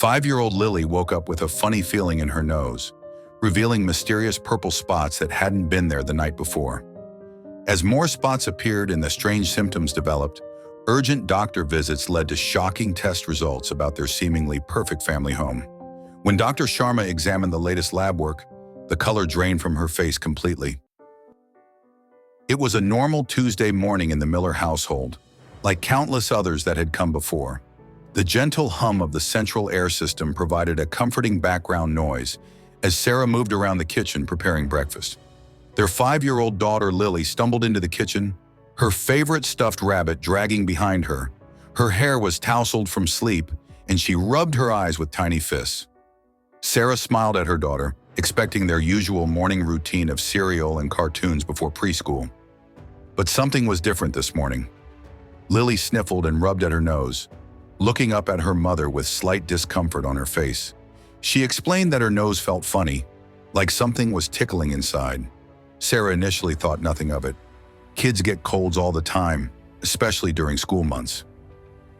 5-year-old Lily woke up with a funny feeling in her nose, revealing mysterious purple spots that hadn't been there the night before. As more spots appeared and the strange symptoms developed, urgent doctor visits led to shocking test results about their seemingly perfect family home. When Dr. Sharma examined the latest lab work, the color drained from her face completely. It was a normal Tuesday morning in the Miller household, like countless others that had come before. The gentle hum of the central air system provided a comforting background noise as Sarah moved around the kitchen preparing breakfast. Their 5-year-old daughter Lily stumbled into the kitchen, her favorite stuffed rabbit dragging behind her. Her hair was tousled from sleep, and she rubbed her eyes with tiny fists. Sarah smiled at her daughter, expecting their usual morning routine of cereal and cartoons before preschool. But something was different this morning. Lily sniffled and rubbed at her nose, looking up at her mother with slight discomfort on her face. She explained that her nose felt funny, like something was tickling inside. Sarah initially thought nothing of it. Kids get colds all the time, especially during school months.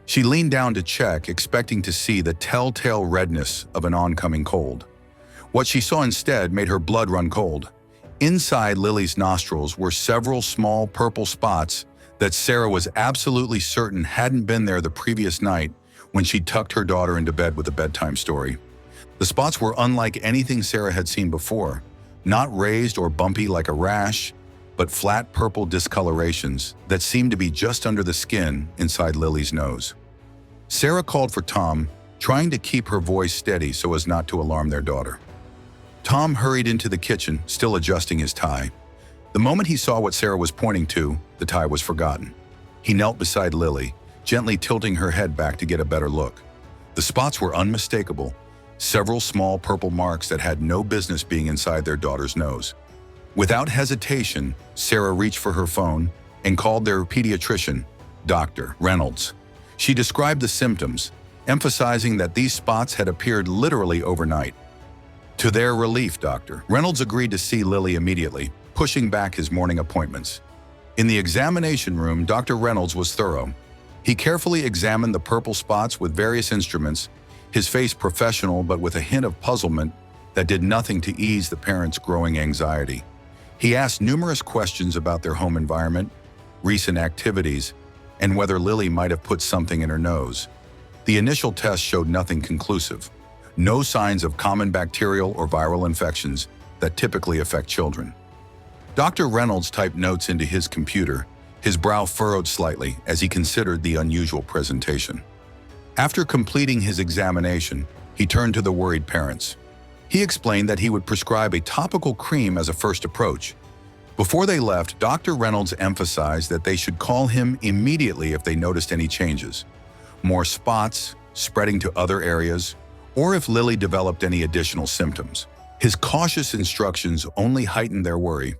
She leaned down to check, expecting to see the telltale redness of an oncoming cold. What she saw instead made her blood run cold. Inside Lily's nostrils were several small purple spots that Sarah was absolutely certain hadn't been there the previous night when she tucked her daughter into bed with a bedtime story. The spots were unlike anything Sarah had seen before, not raised or bumpy like a rash, but flat purple discolorations that seemed to be just under the skin inside Lily's nose. Sarah called for Tom, trying to keep her voice steady so as not to alarm their daughter. Tom hurried into the kitchen, still adjusting his tie. The moment he saw what Sarah was pointing to, the tie was forgotten. He knelt beside Lily, gently tilting her head back to get a better look. The spots were unmistakable, several small purple marks that had no business being inside their daughter's nose. Without hesitation, Sarah reached for her phone and called their pediatrician, Dr. Reynolds. She described the symptoms, emphasizing that these spots had appeared literally overnight. To their relief, Dr. Reynolds agreed to see Lily immediately, pushing back his morning appointments. In the examination room, Dr. Reynolds was thorough. He carefully examined the purple spots with various instruments, his face professional but with a hint of puzzlement that did nothing to ease the parents' growing anxiety. He asked numerous questions about their home environment, recent activities, and whether Lily might have put something in her nose. The initial test showed nothing conclusive. No signs of common bacterial or viral infections that typically affect children. Dr. Reynolds typed notes into his computer, his brow furrowed slightly as he considered the unusual presentation. After completing his examination, he turned to the worried parents. He explained that he would prescribe a topical cream as a first approach. Before they left, Dr. Reynolds emphasized that they should call him immediately if they noticed any changes, more spots, spreading to other areas, or if Lily developed any additional symptoms. His cautious instructions only heightened their worry.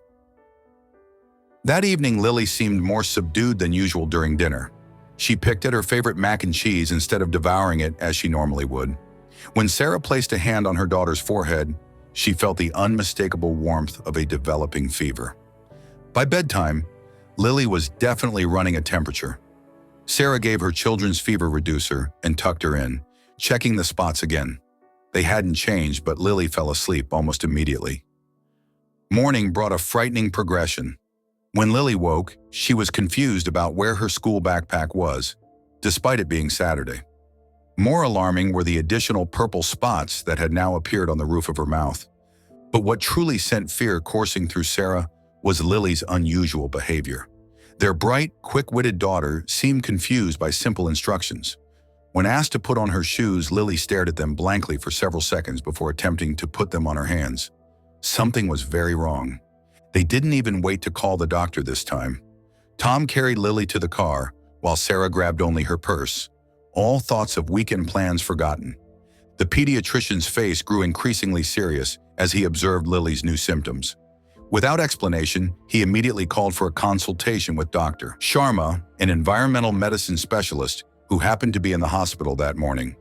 That evening, Lily seemed more subdued than usual during dinner. She picked at her favorite mac and cheese instead of devouring it as she normally would. When Sarah placed a hand on her daughter's forehead, she felt the unmistakable warmth of a developing fever. By bedtime, Lily was definitely running a temperature. Sarah gave her children's fever reducer and tucked her in, checking the spots again. They hadn't changed, but Lily fell asleep almost immediately. Morning brought a frightening progression. When Lily woke, she was confused about where her school backpack was, despite it being Saturday. More alarming were the additional purple spots that had now appeared on the roof of her mouth. But what truly sent fear coursing through Sarah was Lily's unusual behavior. Their bright, quick-witted daughter seemed confused by simple instructions. When asked to put on her shoes, Lily stared at them blankly for several seconds before attempting to put them on her hands. Something was very wrong. They didn't even wait to call the doctor this time. Tom carried Lily to the car, while Sarah grabbed only her purse, all thoughts of weekend plans forgotten. The pediatrician's face grew increasingly serious as he observed Lily's new symptoms. Without explanation, he immediately called for a consultation with Dr. Sharma, an environmental medicine specialist who happened to be in the hospital that morning.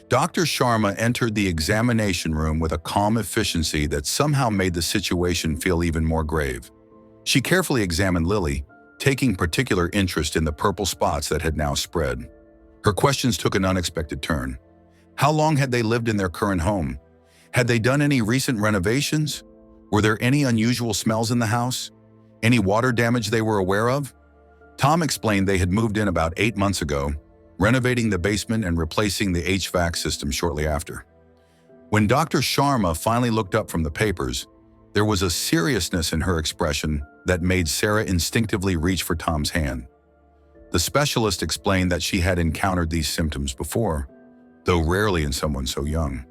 Dr. Sharma entered the examination room with a calm efficiency that somehow made the situation feel even more grave. She carefully examined Lily, taking particular interest in the purple spots that had now spread. Her questions took an unexpected turn. How long had they lived in their current home? Had they done any recent renovations? Were there any unusual smells in the house? Any water damage they were aware of? Tom explained they had moved in about 8 months ago, renovating the basement and replacing the HVAC system shortly after. When Dr. Sharma finally looked up from the papers, there was a seriousness in her expression that made Sarah instinctively reach for Tom's hand. The specialist explained that she had encountered these symptoms before, though rarely in someone so young.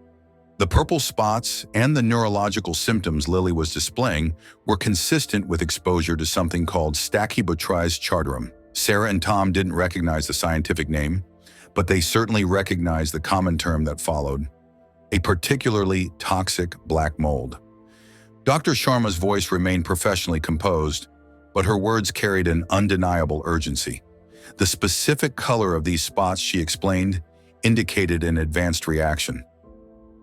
The purple spots and the neurological symptoms Lily was displaying were consistent with exposure to something called Stachybotrys chartarum. Sarah and Tom didn't recognize the scientific name, but they certainly recognized the common term that followed: a particularly toxic black mold. Dr. Sharma's voice remained professionally composed, but her words carried an undeniable urgency. The specific color of these spots, she explained, indicated an advanced reaction.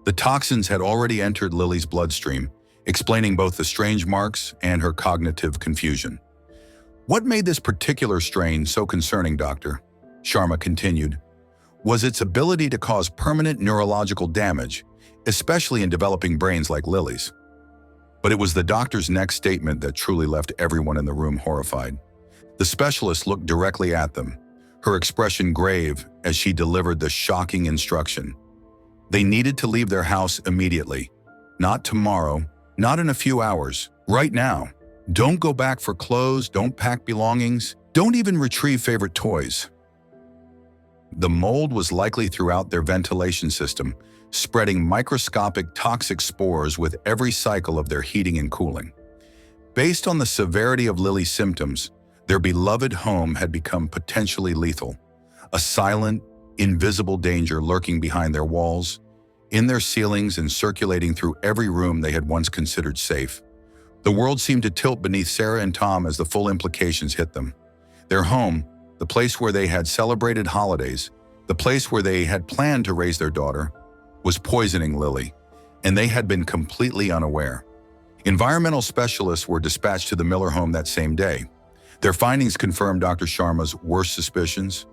The toxins had already entered Lily's bloodstream, explaining both the strange marks and her cognitive confusion. "What made this particular strain so concerning, Doctor?" Sharma continued. "Was its ability to cause permanent neurological damage, especially in developing brains like Lily's." But it was the doctor's next statement that truly left everyone in the room horrified. The specialist looked directly at them, her expression grave as she delivered the shocking instruction. They needed to leave their house immediately. Not tomorrow, not in a few hours, right now. Don't go back for clothes, don't pack belongings, don't even retrieve favorite toys. The mold was likely throughout their ventilation system, spreading microscopic toxic spores with every cycle of their heating and cooling. Based on the severity of Lily's symptoms, their beloved home had become potentially lethal, a silent, invisible danger lurking behind their walls, in their ceilings, and circulating through every room they had once considered safe. The world seemed to tilt beneath Sarah and Tom as the full implications hit them. Their home, the place where they had celebrated holidays, the place where they had planned to raise their daughter, was poisoning Lily, and they had been completely unaware. Environmental specialists were dispatched to the Miller home that same day. Their findings confirmed Dr. Sharma's worst suspicions.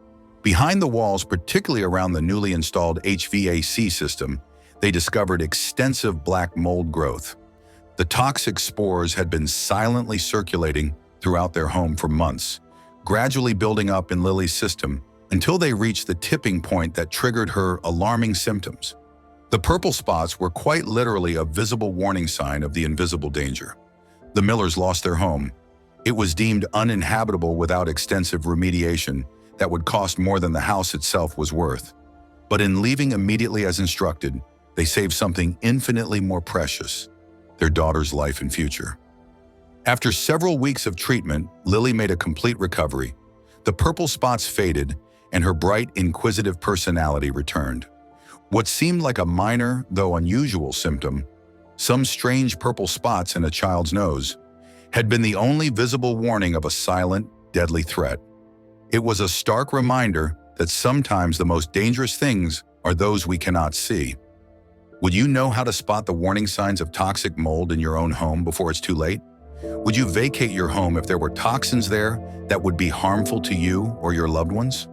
Behind the walls, particularly around the newly installed HVAC system, they discovered extensive black mold growth. The toxic spores had been silently circulating throughout their home for months, gradually building up in Lily's system until they reached the tipping point that triggered her alarming symptoms. The purple spots were quite literally a visible warning sign of the invisible danger. The Millers lost their home. It was deemed uninhabitable without extensive remediation that would cost more than the house itself was worth. But in leaving immediately as instructed, they saved something infinitely more precious: their daughter's life and future. After several weeks of treatment, Lily made a complete recovery. The purple spots faded, and her bright, inquisitive personality returned. What seemed like a minor, though unusual symptom, some strange purple spots in a child's nose, had been the only visible warning of a silent, deadly threat. It was a stark reminder that sometimes the most dangerous things are those we cannot see. Would you know how to spot the warning signs of toxic mold in your own home before it's too late? Would you vacate your home if there were toxins there that would be harmful to you or your loved ones?